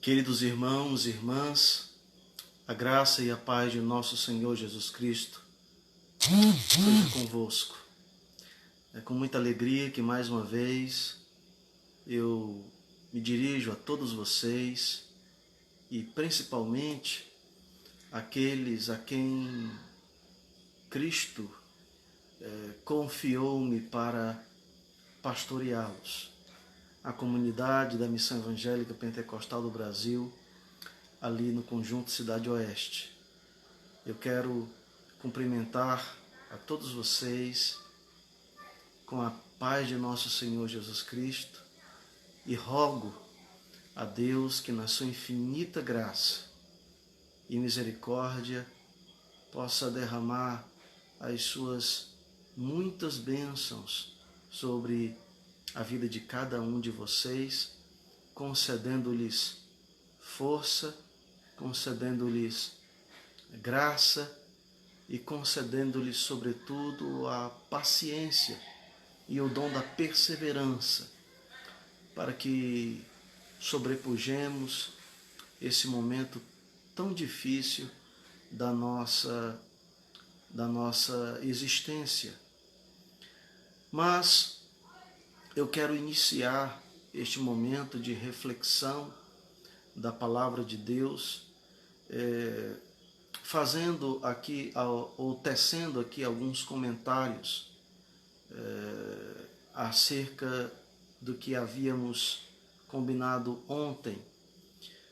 Queridos irmãos e irmãs, a graça e a paz de nosso Senhor Jesus Cristo seja convosco. É com muita alegria que mais uma vez eu me dirijo a todos vocês e principalmente aqueles a quem Cristo confiou-me para pastoreá-los. A comunidade da Missão Evangélica Pentecostal do Brasil, ali no Conjunto Cidade Oeste. Eu quero cumprimentar a todos vocês com a paz de nosso Senhor Jesus Cristo e rogo a Deus que na sua infinita graça e misericórdia possa derramar as suas muitas bênçãos sobre a vida de cada um de vocês, concedendo-lhes força, concedendo-lhes graça e concedendo-lhes, sobretudo, a paciência e o dom da perseverança, para que sobrepujemos esse momento tão difícil da nossa existência. Mas eu quero iniciar este momento de reflexão da Palavra de Deus, fazendo aqui, ou tecendo aqui alguns comentários acerca do que havíamos combinado ontem.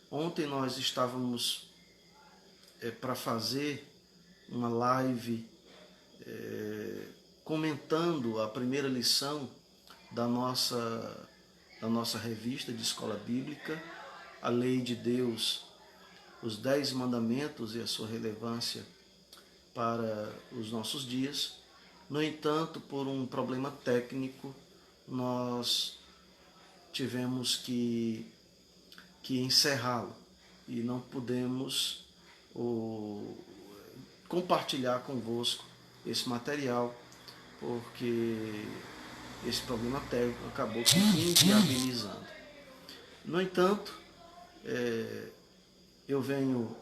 Ontem nós estávamos para fazer uma live comentando a primeira lição da nossa revista de escola bíblica, a lei de Deus, os 10 mandamentos e a sua relevância para os nossos dias. No entanto, por um problema técnico, nós tivemos que encerrá-lo e não pudemos compartilhar convosco esse material, porque esse problema técnico acabou inviabilizando. No entanto, eu venho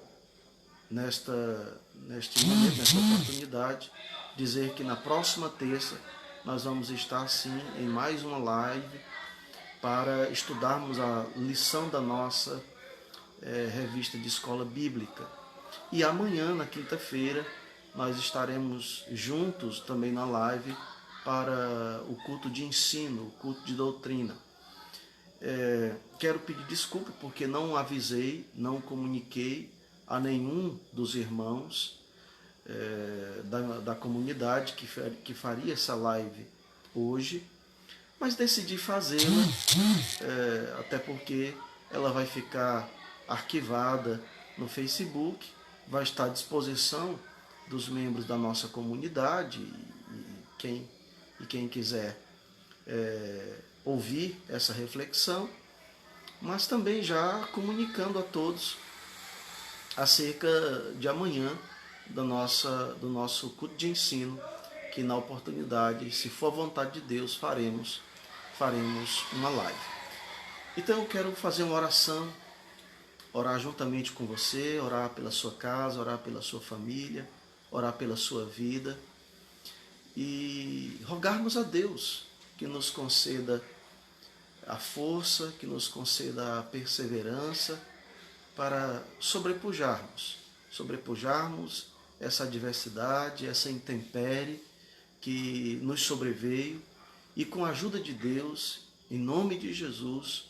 neste momento, nesta oportunidade, dizer que na próxima terça nós vamos estar sim em mais uma live para estudarmos a lição da nossa revista de escola bíblica. E amanhã, na quinta-feira, nós estaremos juntos também na live para o culto de ensino, o culto de doutrina. Quero pedir desculpa porque não avisei, não comuniquei a nenhum dos irmãos da comunidade que faria essa live hoje, mas decidi fazê-la, até porque ela vai ficar arquivada no Facebook, vai estar à disposição dos membros da nossa comunidade e quem quiser ouvir essa reflexão, mas também já comunicando a todos acerca de amanhã do nosso culto de ensino, que na oportunidade, se for vontade de Deus, faremos uma live. Então eu quero fazer uma oração, orar juntamente com você, orar pela sua casa, orar pela sua família, orar pela sua vida e rogarmos a Deus que nos conceda a força, que nos conceda a perseverança para sobrepujarmos essa adversidade, essa intempérie que nos sobreveio, e com a ajuda de Deus, em nome de Jesus,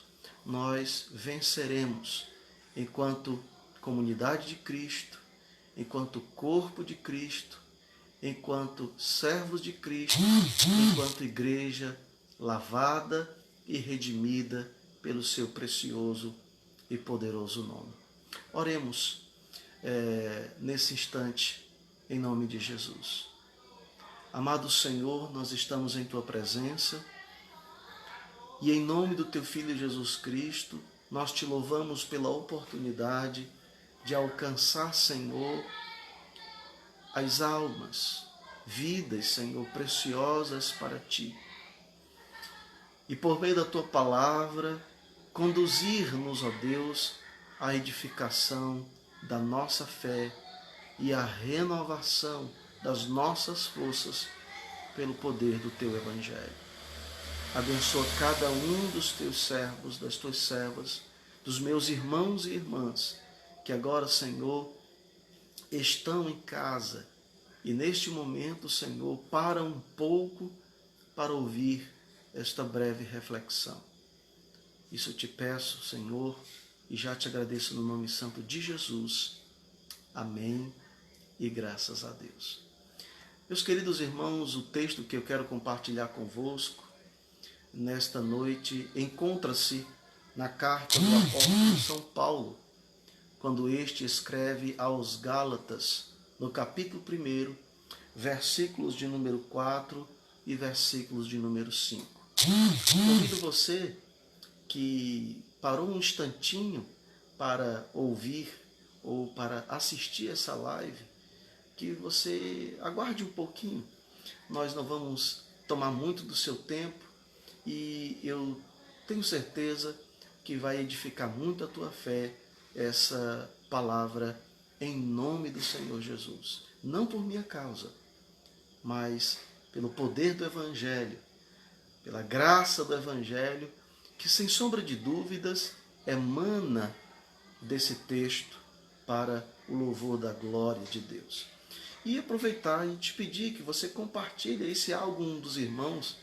nós venceremos enquanto comunidade de Cristo, enquanto corpo de Cristo, enquanto servos de Cristo, enquanto igreja lavada e redimida pelo seu precioso e poderoso nome. Oremos nesse instante, em nome de Jesus. Amado Senhor, nós estamos em Tua presença e em nome do Teu Filho Jesus Cristo, nós Te louvamos pela oportunidade de alcançar, Senhor, as almas, vidas, Senhor, preciosas para Ti. E por meio da Tua palavra, conduzir-nos, ó Deus, a edificação da nossa fé e a renovação das nossas forças pelo poder do Teu Evangelho. Abençoa cada um dos Teus servos, das Tuas servas, dos meus irmãos e irmãs, que agora, Senhor, estão em casa e neste momento, Senhor, param um pouco para ouvir esta breve reflexão. Isso eu te peço, Senhor, e já te agradeço no nome santo de Jesus. Amém e graças a Deus. Meus queridos irmãos, o texto que eu quero compartilhar convosco nesta noite encontra-se na carta do apóstolo São Paulo, quando este escreve aos Gálatas, no capítulo 1, versículos de número 4 e versículos de número 5. Convido você que parou um instantinho para ouvir ou para assistir essa live, que você aguarde um pouquinho. Nós não vamos tomar muito do seu tempo e eu tenho certeza que vai edificar muito a tua fé essa palavra em nome do Senhor Jesus. Não por minha causa, mas pelo poder do Evangelho, pela graça do Evangelho, que sem sombra de dúvidas emana desse texto para o louvor da glória de Deus. E aproveitar e te pedir que você compartilhe aí, se há algum dos irmãos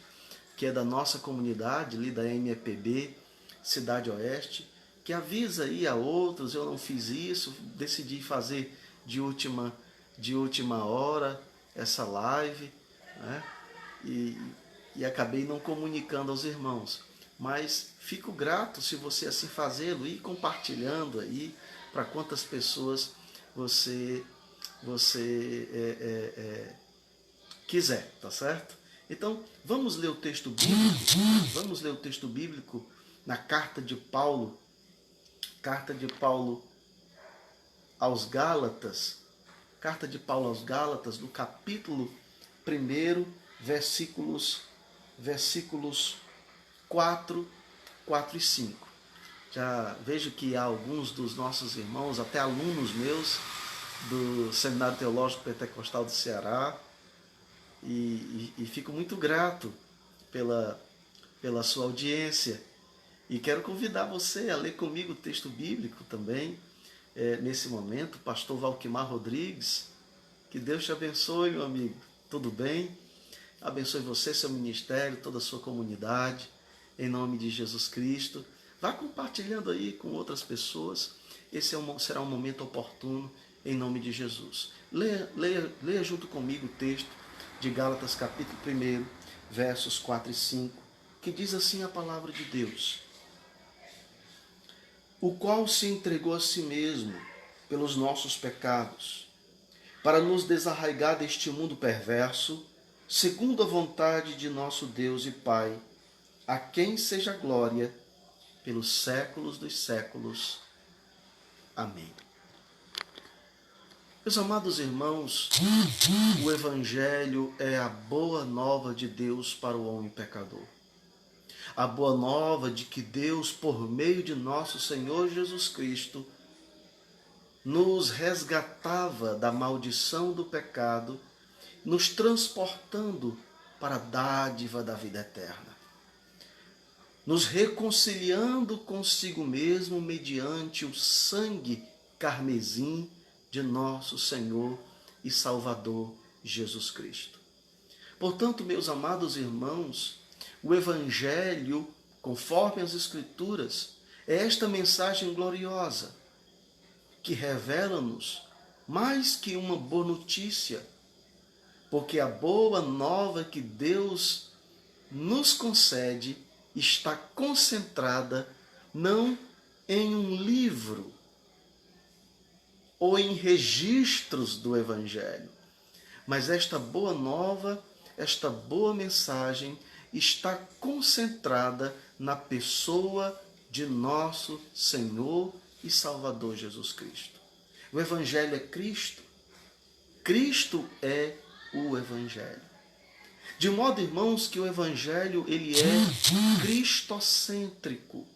que é da nossa comunidade, ali da MEPB, Cidade Oeste, que avisa aí a outros. Eu não fiz isso, decidi fazer de última hora essa live, né? E acabei não comunicando aos irmãos. Mas fico grato se você assim fazê-lo e compartilhando aí para quantas pessoas você quiser, tá certo? Então, vamos ler o texto bíblico na carta de Paulo aos Gálatas, do capítulo 1, versículos 4 e 5. Já vejo que há alguns dos nossos irmãos, até alunos meus, do Seminário Teológico Pentecostal do Ceará, e fico muito grato pela sua audiência. E quero convidar você a ler comigo o texto bíblico também, nesse momento. Pastor Valquimar Rodrigues, que Deus te abençoe, meu amigo. Tudo bem? Abençoe você, seu ministério, toda a sua comunidade, em nome de Jesus Cristo. Vá compartilhando aí com outras pessoas. Esse será um momento oportuno, em nome de Jesus. Leia junto comigo o texto de Gálatas capítulo 1, versos 4 e 5, que diz assim a palavra de Deus: o qual se entregou a si mesmo pelos nossos pecados, para nos desarraigar deste mundo perverso, segundo a vontade de nosso Deus e Pai, a quem seja glória pelos séculos dos séculos. Amém. Meus amados irmãos, o Evangelho é a boa nova de Deus para o homem pecador. A boa nova de que Deus, por meio de nosso Senhor Jesus Cristo, nos resgatava da maldição do pecado, nos transportando para a dádiva da vida eterna, nos reconciliando consigo mesmo mediante o sangue carmesim de nosso Senhor e Salvador Jesus Cristo. Portanto, meus amados irmãos, o Evangelho, conforme as Escrituras, é esta mensagem gloriosa que revela-nos mais que uma boa notícia, porque a boa nova que Deus nos concede está concentrada não em um livro ou em registros do Evangelho, mas esta boa nova, esta boa mensagem está concentrada na pessoa de nosso Senhor e Salvador Jesus Cristo. O Evangelho é Cristo. Cristo é o Evangelho. De modo, irmãos, que o Evangelho ele é cristocêntrico.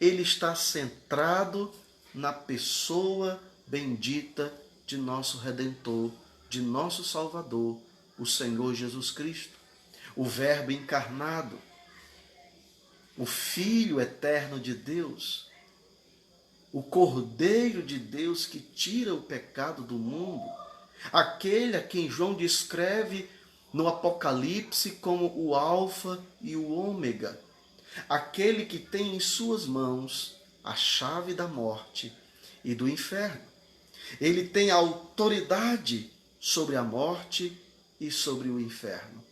Ele está centrado na pessoa bendita de nosso Redentor, de nosso Salvador, o Senhor Jesus Cristo, o Verbo encarnado, o Filho eterno de Deus, o Cordeiro de Deus que tira o pecado do mundo, aquele a quem João descreve no Apocalipse como o Alfa e o Ômega, aquele que tem em suas mãos a chave da morte e do inferno. Ele tem autoridade sobre a morte e sobre o inferno.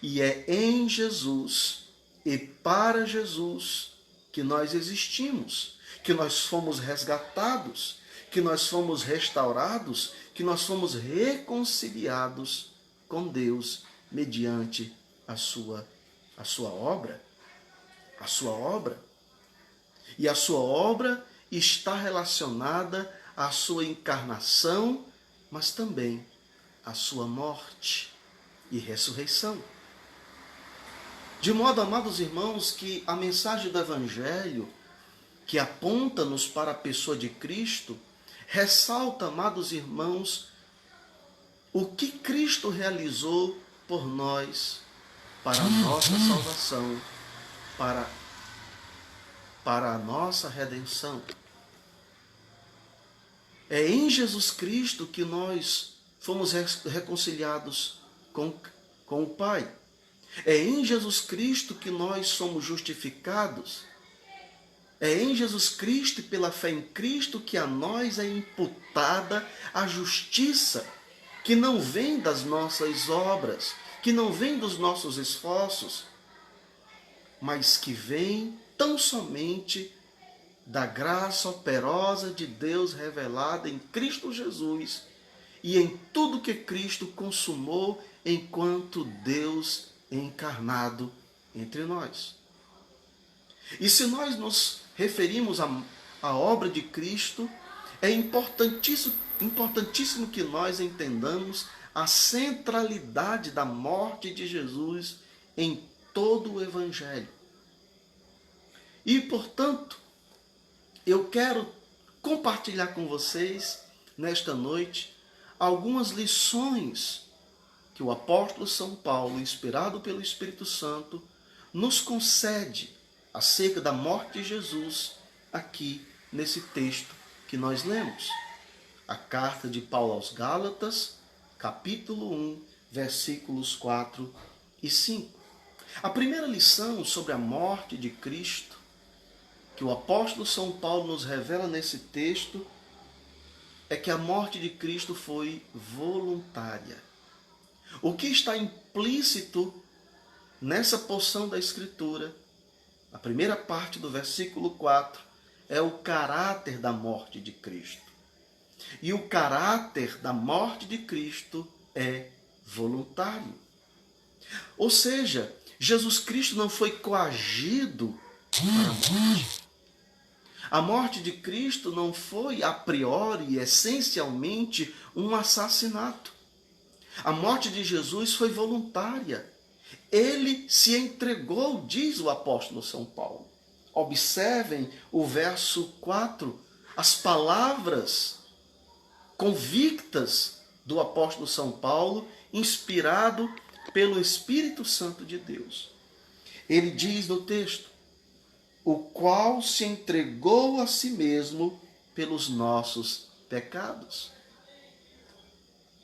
E é em Jesus e para Jesus que nós existimos, que nós fomos resgatados, que nós fomos restaurados, que nós fomos reconciliados com Deus mediante a sua obra. A sua obra. E a sua obra está relacionada à sua encarnação, mas também à sua morte e ressurreição. De modo, amados irmãos, que a mensagem do Evangelho, que aponta-nos para a pessoa de Cristo, ressalta, amados irmãos, o que Cristo realizou por nós, para a nossa salvação, para a nossa redenção. É em Jesus Cristo que nós fomos reconciliados com o Pai. É em Jesus Cristo que nós somos justificados. É em Jesus Cristo e pela fé em Cristo que a nós é imputada a justiça, que não vem das nossas obras, que não vem dos nossos esforços, mas que vem tão somente da graça operosa de Deus revelada em Cristo Jesus e em tudo que Cristo consumou enquanto Deus encarnado entre nós. E se nós nos referimos à obra de Cristo, é importantíssimo que nós entendamos a centralidade da morte de Jesus em todo o Evangelho. E, portanto, eu quero compartilhar com vocês, nesta noite, algumas lições que o apóstolo São Paulo, inspirado pelo Espírito Santo, nos concede acerca da morte de Jesus aqui nesse texto que nós lemos. A carta de Paulo aos Gálatas, capítulo 1, versículos 4 e 5. A primeira lição sobre a morte de Cristo, que o apóstolo São Paulo nos revela nesse texto, é que a morte de Cristo foi voluntária. O que está implícito nessa porção da Escritura, a primeira parte do versículo 4, é o caráter da morte de Cristo. E o caráter da morte de Cristo é voluntário. Ou seja, Jesus Cristo não foi coagido para a morte. A morte de Cristo não foi a priori, essencialmente, um assassinato. A morte de Jesus foi voluntária. Ele se entregou, diz o apóstolo São Paulo. Observem o verso 4, as palavras convictas do apóstolo São Paulo, inspirado pelo Espírito Santo de Deus. Ele diz no texto: o qual se entregou a si mesmo pelos nossos pecados.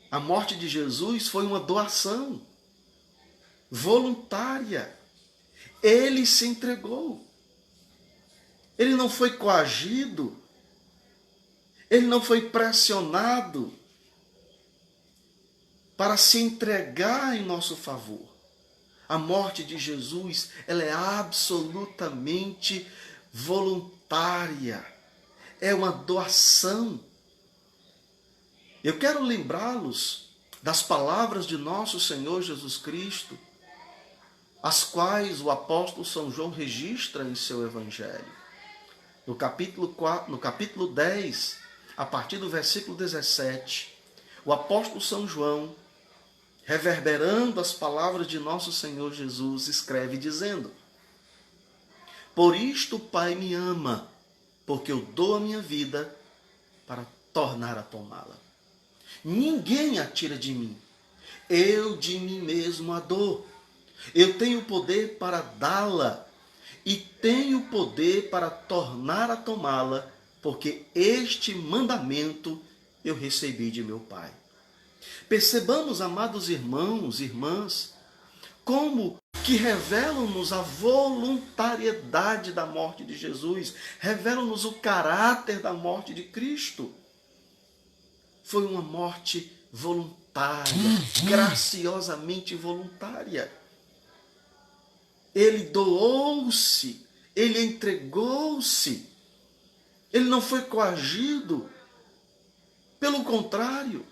A morte de Jesus foi uma doação voluntária. Ele se entregou. Ele não foi coagido. Ele não foi pressionado para se entregar em nosso favor. A morte de Jesus, ela é absolutamente voluntária. É uma doação. Eu quero lembrá-los das palavras de nosso Senhor Jesus Cristo, as quais o apóstolo São João registra em seu Evangelho. No capítulo 10, a partir do versículo 17, o apóstolo São João, reverberando as palavras de nosso Senhor Jesus, escreve dizendo: por isto o Pai me ama, porque eu dou a minha vida para tornar a tomá-la. Ninguém a tira de mim. Eu de mim mesmo a dou. Eu tenho poder para dá-la e tenho poder para tornar a tomá-la, porque este mandamento eu recebi de meu Pai. Percebamos, amados irmãos e irmãs, como que revelam-nos a voluntariedade da morte de Jesus, revelam-nos o caráter da morte de Cristo. Foi uma morte voluntária, graciosamente voluntária. Ele doou-se, ele entregou-se, ele não foi coagido. Pelo contrário,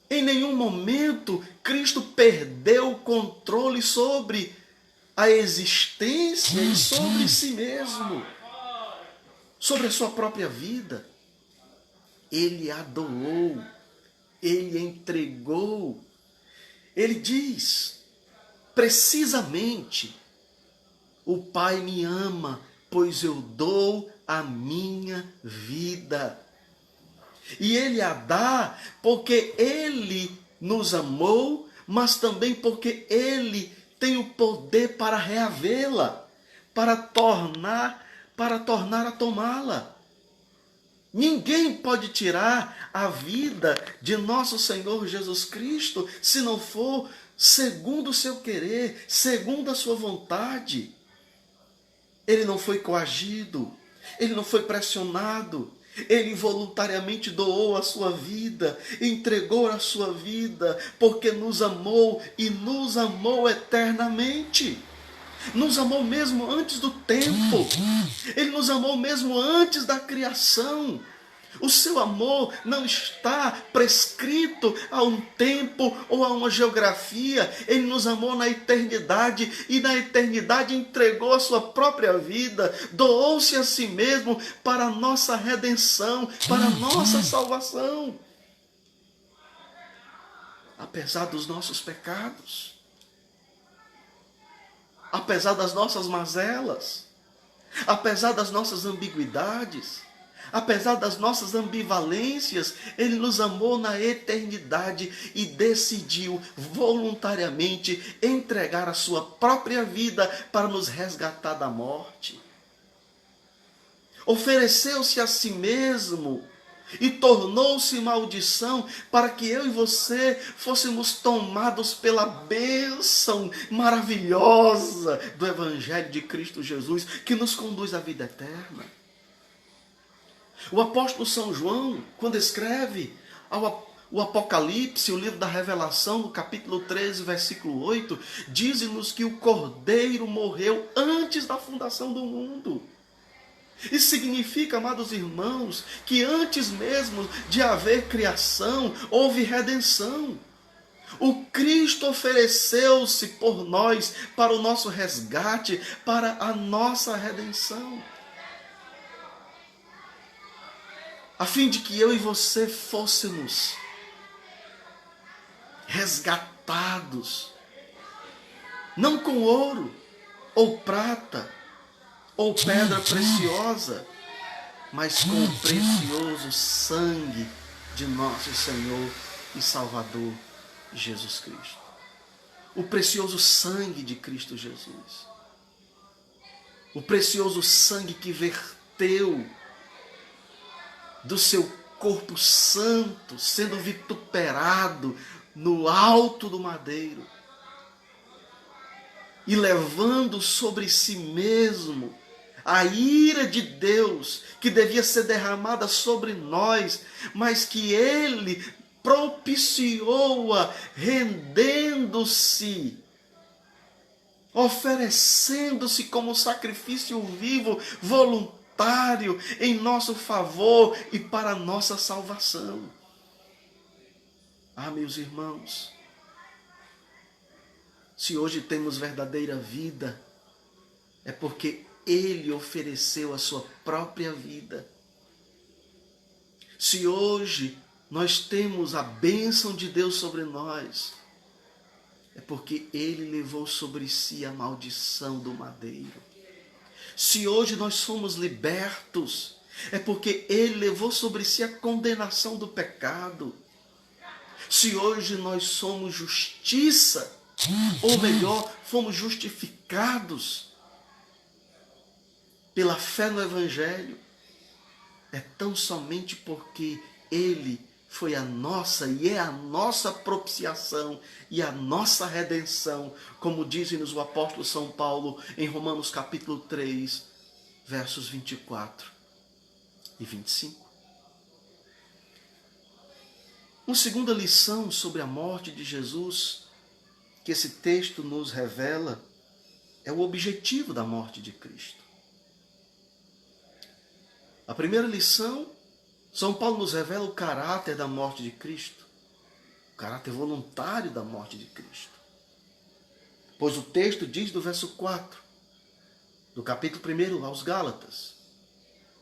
em nenhum momento Cristo perdeu o controle sobre a existência e sobre si mesmo, sobre a sua própria vida. Ele a doou, ele entregou. Ele diz, precisamente, o Pai me ama, pois eu dou a minha vida. E Ele a dá porque Ele nos amou, mas também porque Ele tem o poder para reavê-la, para tornar a tomá-la. Ninguém pode tirar a vida de nosso Senhor Jesus Cristo se não for segundo o seu querer, segundo a sua vontade. Ele não foi coagido, ele não foi pressionado, ele voluntariamente doou a sua vida, entregou a sua vida, porque nos amou e nos amou eternamente. Nos amou mesmo antes do tempo. Ele nos amou mesmo antes da criação. O seu amor não está prescrito a um tempo ou a uma geografia. Ele nos amou na eternidade e na eternidade entregou a sua própria vida, doou-se a si mesmo para a nossa redenção, para a nossa salvação. Apesar dos nossos pecados, apesar das nossas mazelas, apesar das nossas ambiguidades, apesar das nossas ambivalências, Ele nos amou na eternidade e decidiu voluntariamente entregar a sua própria vida para nos resgatar da morte. Ofereceu-se a si mesmo e tornou-se maldição para que eu e você fôssemos tomados pela bênção maravilhosa do Evangelho de Cristo Jesus, que nos conduz à vida eterna. O apóstolo São João, quando escreve o Apocalipse, o livro da Revelação, no capítulo 13, versículo 8, diz-nos que o Cordeiro morreu antes da fundação do mundo. Isso significa, amados irmãos, que antes mesmo de haver criação, houve redenção. O Cristo ofereceu-se por nós para o nosso resgate, para a nossa redenção. A fim de que eu e você fôssemos resgatados, não com ouro, ou prata, ou pedra preciosa, mas com o precioso sangue de nosso Senhor e Salvador Jesus Cristo. O precioso sangue de Cristo Jesus. O precioso sangue que verteu do seu corpo santo, sendo vituperado no alto do madeiro, e levando sobre si mesmo a ira de Deus, que devia ser derramada sobre nós, mas que Ele propiciou-a, rendendo-se, oferecendo-se como sacrifício vivo, voluntário, em nosso favor e para a nossa salvação. Ah, meus irmãos, se hoje temos verdadeira vida, é porque Ele ofereceu a sua própria vida. Se hoje nós temos a bênção de Deus sobre nós, é porque Ele levou sobre si a maldição do madeiro. Se hoje nós somos libertos, É porque ele levou sobre si a condenação do pecado. Se hoje nós somos justiça, ou melhor, fomos justificados pela fé no Evangelho, é tão somente porque ele foi a nossa e é a nossa propiciação e a nossa redenção, como diz-nos o apóstolo São Paulo em Romanos capítulo 3, versos 24 e 25. Uma segunda lição sobre a morte de Jesus, que esse texto nos revela, é o objetivo da morte de Cristo. A primeira lição, São Paulo nos revela o caráter da morte de Cristo, o caráter voluntário da morte de Cristo. Pois o texto diz do verso 4, do capítulo 1 aos Gálatas,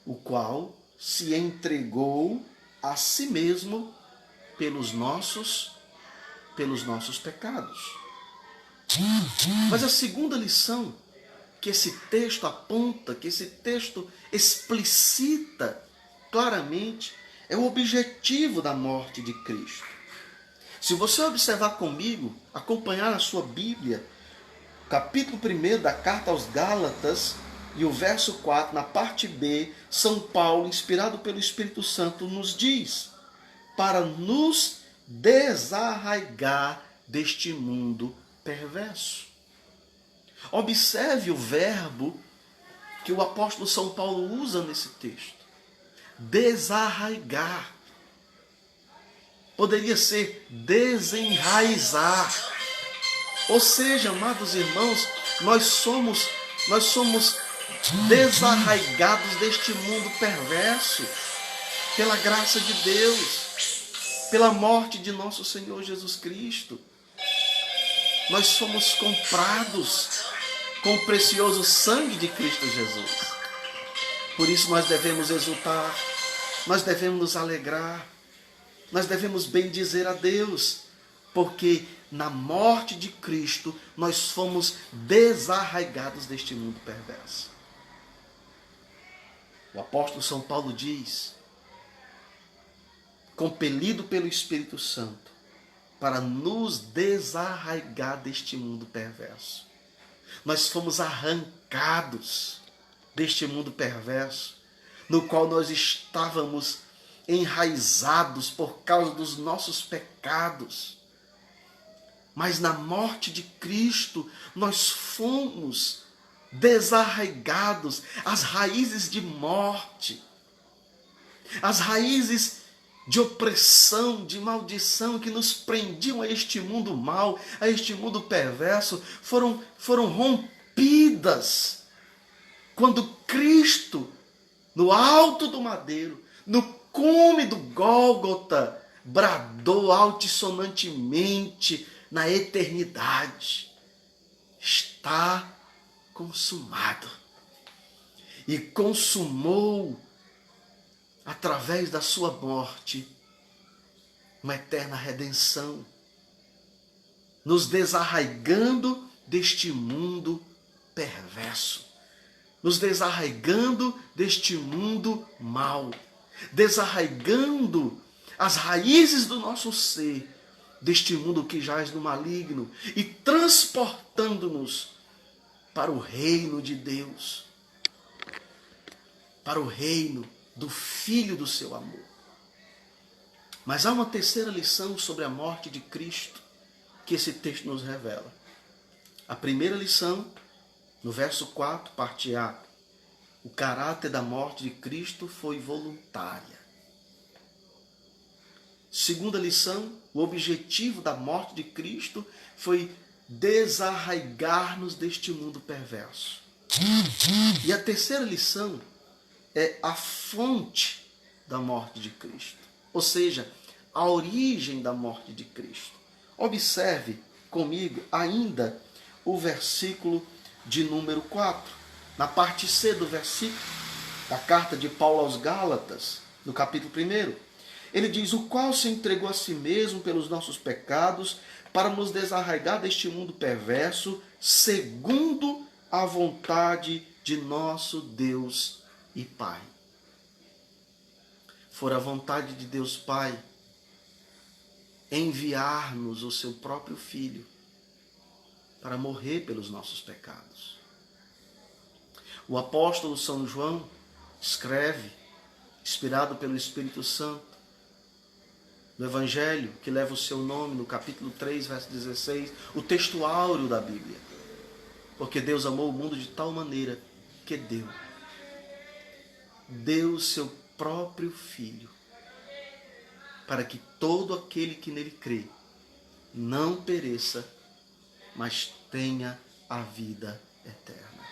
o qual se entregou a si mesmo pelos nossos pecados. Mas a segunda lição que esse texto aponta, que esse texto explicita claramente, é o objetivo da morte de Cristo. Se você observar comigo, acompanhar na sua Bíblia, capítulo 1 da carta aos Gálatas e o verso 4, na parte B, São Paulo, inspirado pelo Espírito Santo, nos diz: para nos desarraigar deste mundo perverso. Observe o verbo que o apóstolo São Paulo usa nesse texto. Desarraigar. Poderia ser desenraizar. Ou seja, amados irmãos, nós somos desarraigados deste mundo perverso pela graça de Deus, pela morte de nosso Senhor Jesus Cristo. Nós somos comprados com o precioso sangue de Cristo Jesus. Por isso nós devemos exultar, nós devemos nos alegrar, nós devemos bendizer a Deus, porque na morte de Cristo nós fomos desarraigados deste mundo perverso. O apóstolo São Paulo diz, compelido pelo Espírito Santo, para nos desarraigar deste mundo perverso. Nós fomos arrancados deste mundo perverso, no qual nós estávamos enraizados por causa dos nossos pecados. Mas na morte de Cristo, nós fomos desarraigados, as raízes de morte, as raízes de opressão, de maldição que nos prendiam a este mundo mau, a este mundo perverso, foram rompidas quando Cristo, no alto do madeiro, no cume do Gólgota, bradou altissonantemente na eternidade: está consumado. E consumou, através da sua morte, uma eterna redenção, nos desarraigando deste mundo perverso, nos desarraigando deste mundo mau, desarraigando as raízes do nosso ser deste mundo que jaz no maligno e transportando-nos para o reino de Deus, para o reino do Filho do seu amor. Mas há uma terceira lição sobre a morte de Cristo que esse texto nos revela. A primeira lição, no verso 4, parte A, o caráter da morte de Cristo foi voluntária. Segunda lição, o objetivo da morte de Cristo foi desarraigar-nos deste mundo perverso. E a terceira lição é a fonte da morte de Cristo, ou seja, a origem da morte de Cristo. Observe comigo ainda o versículo de número 4, na parte C do versículo da carta de Paulo aos Gálatas, no capítulo 1. Ele diz: o qual se entregou a si mesmo pelos nossos pecados, para nos desarraigar deste mundo perverso, segundo a vontade de nosso Deus e Pai. for a vontade de Deus Pai enviar-nos o seu próprio Filho para morrer pelos nossos pecados. O apóstolo São João escreve, inspirado pelo Espírito Santo, no Evangelho que leva o seu nome, no capítulo 3, verso 16, o texto áureo da Bíblia. Porque Deus amou o mundo de tal maneira que deu o seu próprio Filho, para que todo aquele que nele crê não pereça, mas tenha a vida eterna.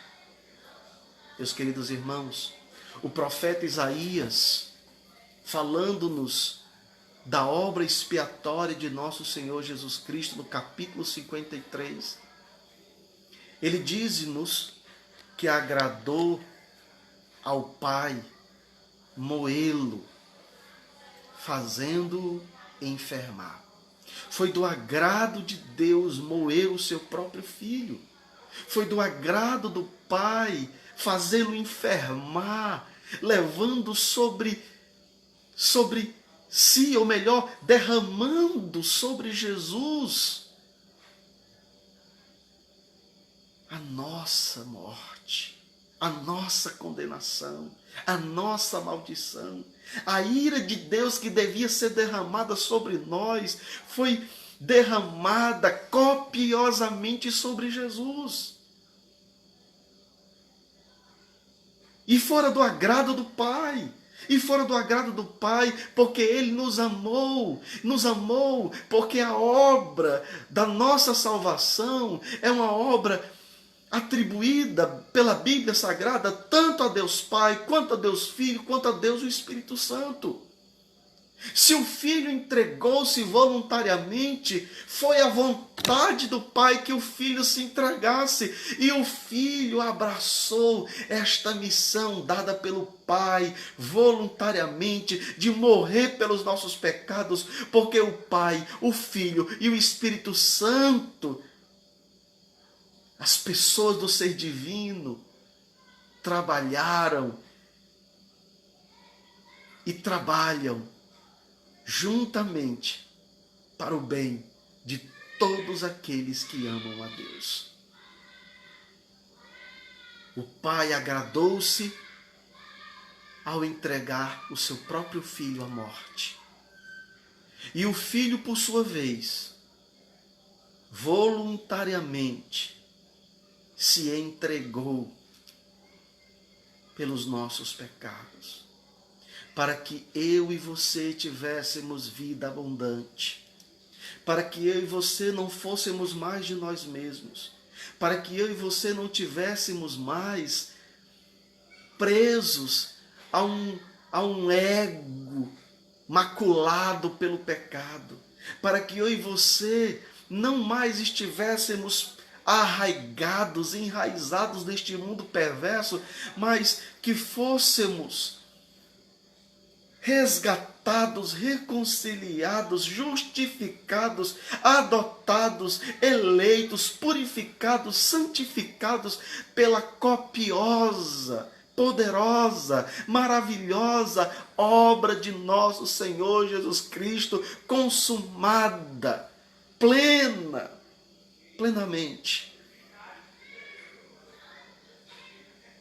Meus queridos irmãos, o profeta Isaías, falando-nos da obra expiatória de nosso Senhor Jesus Cristo, no capítulo 53, ele diz-nos que agradou ao Pai moê-lo, fazendo-o enfermar. Foi do agrado de Deus moer o seu próprio Filho. Foi do agrado do Pai fazê-lo enfermar, levando sobre si, ou melhor, derramando sobre Jesus a nossa morte, a nossa condenação, a nossa maldição. A ira de Deus que devia ser derramada sobre nós foi derramada copiosamente sobre Jesus. E fora do agrado do Pai. E fora do agrado do Pai, porque Ele nos amou, porque a obra da nossa salvação é uma obra atribuída pela Bíblia Sagrada tanto a Deus Pai, quanto a Deus Filho, quanto a Deus o Espírito Santo. Se o Filho entregou-se voluntariamente, foi a vontade do Pai que o Filho se entregasse. E o Filho abraçou esta missão dada pelo Pai voluntariamente de morrer pelos nossos pecados, porque o Pai, o Filho e o Espírito Santo, as pessoas do ser divino, trabalharam e trabalham juntamente para o bem de todos aqueles que amam a Deus. O Pai agradou-se ao entregar o seu próprio Filho à morte. E o Filho, por sua vez, voluntariamente se entregou pelos nossos pecados, para que eu e você tivéssemos vida abundante, para que eu e você não fôssemos mais de nós mesmos, para que eu e você não tivéssemos mais presos a um ego maculado pelo pecado, para que eu e você não mais estivéssemos arraigados, enraizados neste mundo perverso, mas que fôssemos resgatados, reconciliados, justificados, adotados, eleitos, purificados, santificados pela copiosa, poderosa, maravilhosa obra de nosso Senhor Jesus Cristo, consumada, plenamente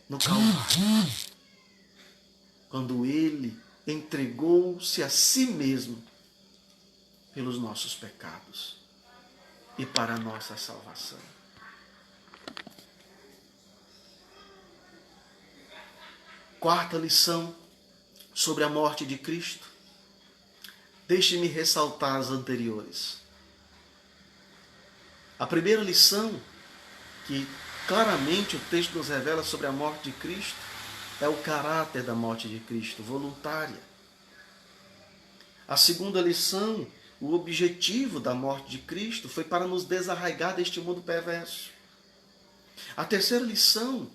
no Calvário, quando Ele entregou-se a si mesmo pelos nossos pecados e para a nossa salvação. Quarta lição sobre a morte de Cristo. Deixe-me ressaltar as anteriores. A primeira lição, que claramente o texto nos revela sobre a morte de Cristo, é o caráter da morte de Cristo, voluntária. A segunda lição, o objetivo da morte de Cristo foi para nos desarraigar deste mundo perverso. A terceira lição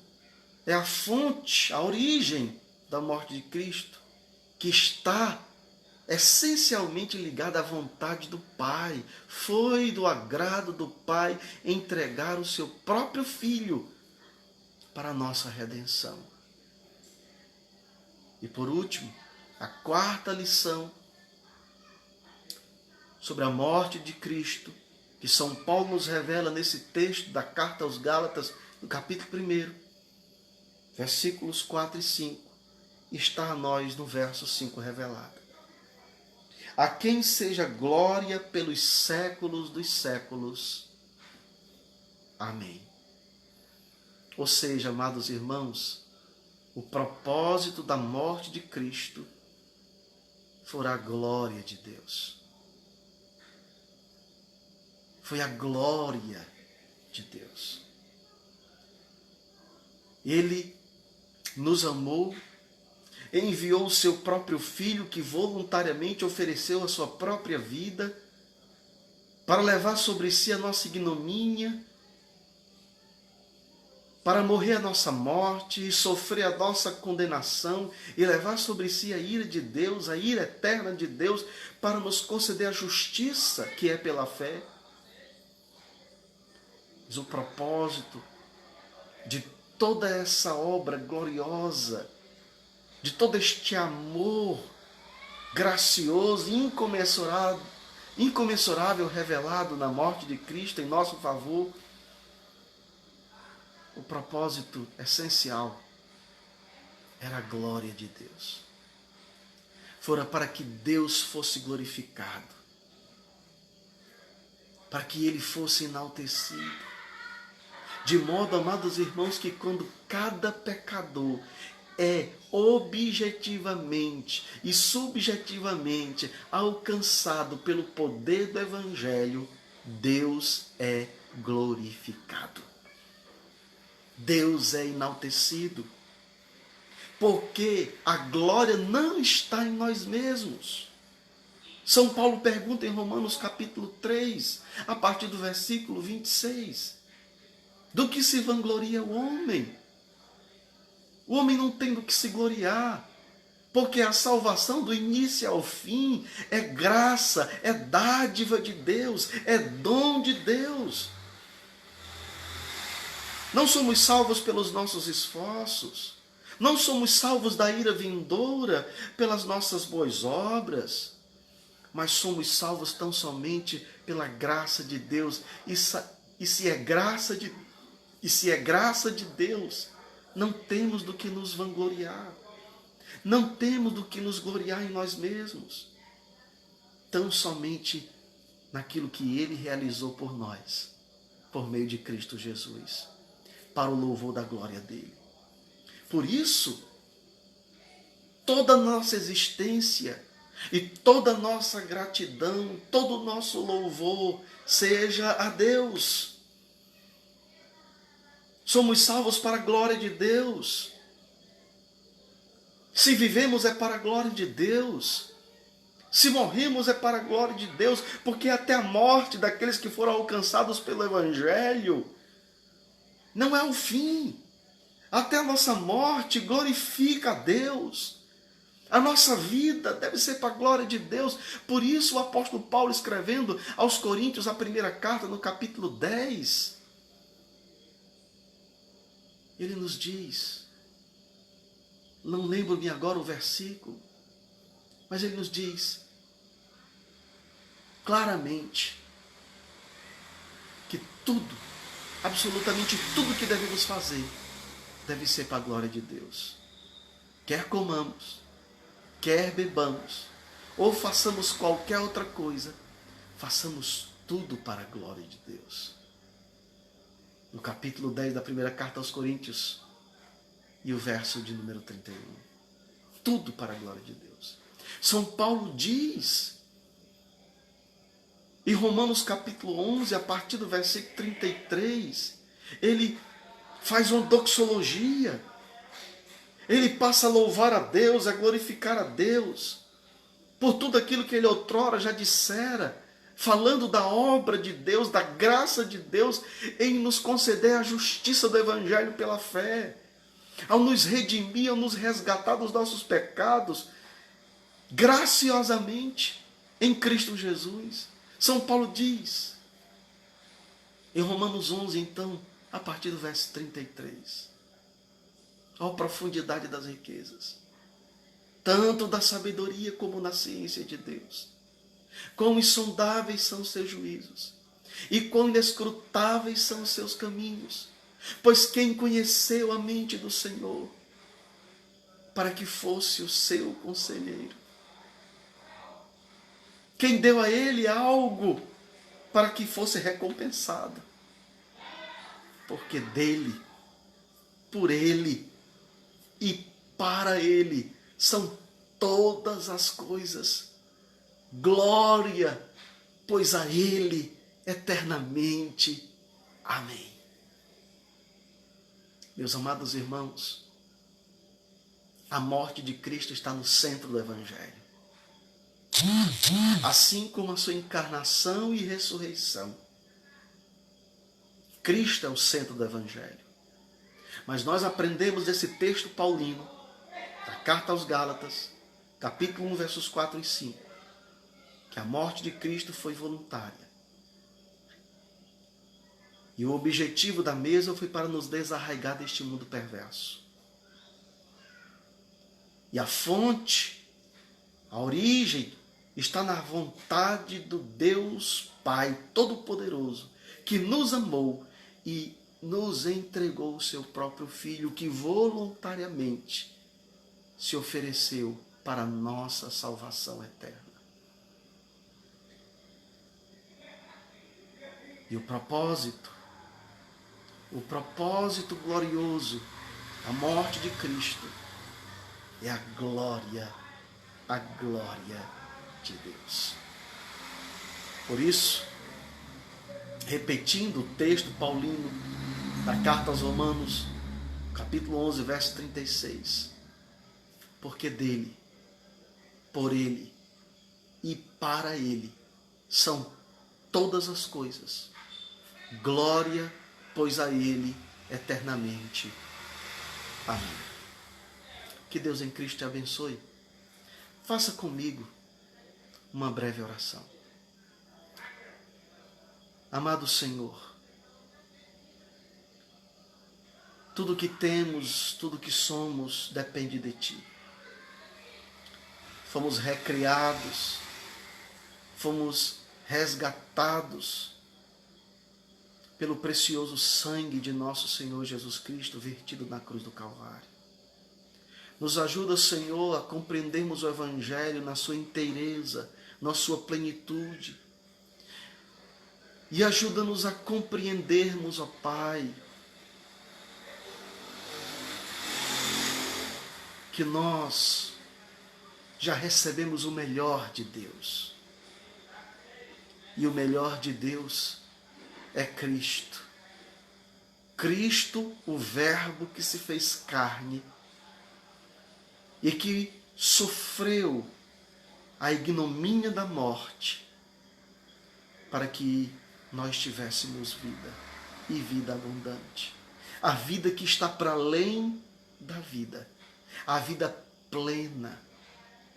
é a fonte, a origem da morte de Cristo, que está essencialmente ligada à vontade do Pai. Foi do agrado do Pai entregar o seu próprio Filho para a nossa redenção. E por último, A quarta lição sobre a morte de Cristo, que São Paulo nos revela nesse texto da carta aos Gálatas, no capítulo 1, versículos 4 e 5, está a nós no verso 5 revelado. A quem seja glória pelos séculos dos séculos. Amém. Ou seja, amados irmãos, o propósito da morte de Cristo foi a glória de Deus. Foi a glória de Deus. Ele nos amou, enviou o seu próprio Filho, que voluntariamente ofereceu a sua própria vida para levar sobre si a nossa ignomínia, para morrer a nossa morte e sofrer a nossa condenação e levar sobre si a ira de Deus, a ira eterna de Deus, para nos conceder a justiça que é pela fé. Mas o propósito de toda essa obra gloriosa, de todo este amor gracioso e incomensurável revelado na morte de Cristo em nosso favor, o propósito essencial era a glória de Deus. Fora para que Deus fosse glorificado, para que Ele fosse enaltecido. De modo, amados irmãos, que quando cada pecador é objetivamente e subjetivamente alcançado pelo poder do Evangelho, Deus é glorificado. Deus é enaltecido. Porque a glória não está em nós mesmos. São Paulo pergunta em Romanos capítulo 3, a partir do versículo 26. Do que se vangloria o homem? O homem não tem do que se gloriar, porque a salvação do início ao fim é graça, é dádiva de Deus, é dom de Deus. Não somos salvos pelos nossos esforços, não somos salvos da ira vindoura pelas nossas boas obras, mas somos salvos tão somente pela graça de Deus. E se é graça de Deus, não temos do que nos vangloriar. Não temos do que nos gloriar em nós mesmos. Tão somente naquilo que Ele realizou por nós, por meio de Cristo Jesus, para o louvor da glória dEle. Por isso, toda a nossa existência e toda a nossa gratidão, todo o nosso louvor seja a Deus. Somos salvos para a glória de Deus. Se vivemos é para a glória de Deus. Se morremos é para a glória de Deus, porque até a morte daqueles que foram alcançados pelo Evangelho não é o fim. Até a nossa morte glorifica a Deus. A nossa vida deve ser para a glória de Deus. Por isso o apóstolo Paulo, escrevendo aos Coríntios a primeira carta, no capítulo 10, ele nos diz, não lembro-me agora o versículo, mas ele nos diz claramente que tudo, absolutamente tudo que devemos fazer, deve ser para a glória de Deus. Quer comamos, quer bebamos, ou façamos qualquer outra coisa, façamos tudo para a glória de Deus. No capítulo 10 da primeira carta aos Coríntios, e o verso de número 31. Tudo para a glória de Deus. São Paulo diz, em Romanos capítulo 11, a partir do versículo 33, ele faz uma doxologia. Ele passa a louvar a Deus, a glorificar a Deus, por tudo aquilo que ele outrora já dissera, falando da obra de Deus, da graça de Deus, em nos conceder a justiça do Evangelho pela fé, ao nos redimir, ao nos resgatar dos nossos pecados, graciosamente, em Cristo Jesus. São Paulo diz, em Romanos 11, então, a partir do verso 33, a profundidade das riquezas, tanto da sabedoria como na ciência de Deus. Quão insondáveis são os seus juízos, e quão inescrutáveis são os seus caminhos. Pois quem conheceu a mente do Senhor, para que fosse o seu conselheiro? Quem deu a ele algo para que fosse recompensado? Porque dele, por ele e para ele são todas as coisas. Glória, pois a ele eternamente. Amém. Meus amados irmãos, a morte de Cristo está no centro do Evangelho. Assim como a sua encarnação e ressurreição. Cristo é o centro do Evangelho. Mas nós aprendemos desse texto paulino, da carta aos Gálatas, capítulo 1, versos 4 e 5, que a morte de Cristo foi voluntária. E o objetivo da mesa foi para nos desarraigar deste mundo perverso. E a fonte, a origem, está na vontade do Deus Pai Todo-Poderoso, que nos amou e nos entregou o seu próprio Filho, que voluntariamente se ofereceu para a nossa salvação eterna. E o propósito glorioso da morte de Cristo é a glória de Deus. Por isso, repetindo o texto paulino da carta aos Romanos, capítulo 11, verso 36, porque dele, por ele e para ele são todas as coisas. Glória, pois a ele eternamente. Amém. Que Deus em Cristo te abençoe. Faça comigo uma breve oração. Amado Senhor, tudo que temos, tudo que somos, depende de Ti. Fomos recriados, fomos resgatados pelo precioso sangue de nosso Senhor Jesus Cristo vertido na cruz do Calvário. Nos ajuda, Senhor, a compreendermos o Evangelho na sua inteireza, na sua plenitude. E ajuda-nos a compreendermos, ó Pai, que nós já recebemos o melhor de Deus. E o melhor de Deus é Cristo. Cristo, o Verbo que se fez carne e que sofreu a ignomínia da morte para que nós tivéssemos vida e vida abundante. A vida que está para além da vida. A vida plena.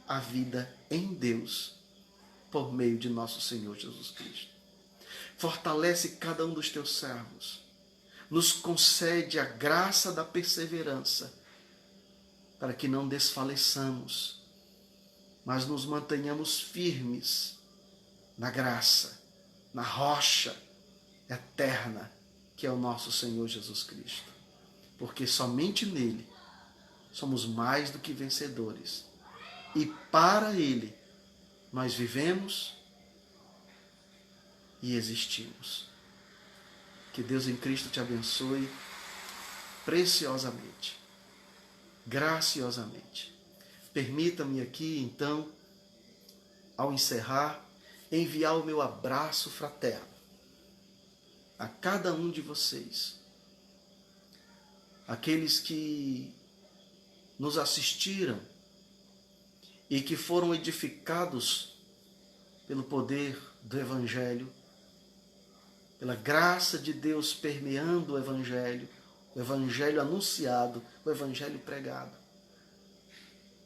A vida em Deus por meio de nosso Senhor Jesus Cristo. Fortalece cada um dos teus servos. Nos concede a graça da perseverança para que não desfaleçamos, mas nos mantenhamos firmes na graça, na rocha eterna que é o nosso Senhor Jesus Cristo. Porque somente nele somos mais do que vencedores. E para ele nós vivemos e existimos. Que Deus em Cristo te abençoe preciosamente, graciosamente. Permita-me aqui, então, ao encerrar, enviar o meu abraço fraterno a cada um de vocês, aqueles que nos assistiram e que foram edificados pelo poder do Evangelho, pela graça de Deus permeando o Evangelho anunciado, o Evangelho pregado.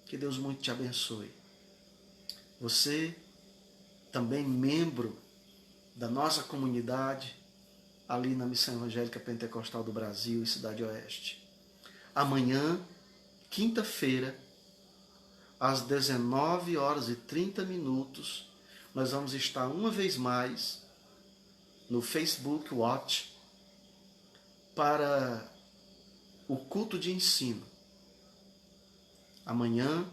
Que Deus muito te abençoe. Você, também membro da nossa comunidade, ali na Missão Evangélica Pentecostal do Brasil e Cidade Oeste. Amanhã, quinta-feira, às 19h30, nós vamos estar uma vez mais no Facebook Watch para o culto de ensino. Amanhã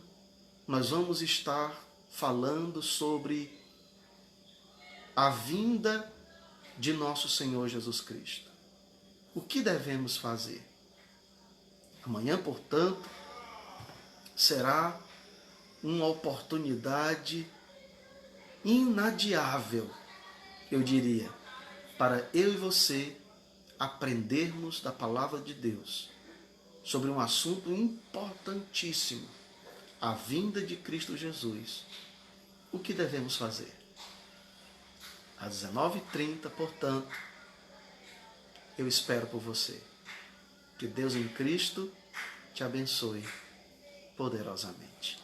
nós vamos estar falando sobre a vinda de nosso Senhor Jesus Cristo. O que devemos fazer? Amanhã, portanto, será uma oportunidade inadiável, eu diria, para eu e você aprendermos da palavra de Deus sobre um assunto importantíssimo, a vinda de Cristo Jesus. O que devemos fazer? Às 19h30, portanto, eu espero por você. Que Deus em Cristo te abençoe poderosamente.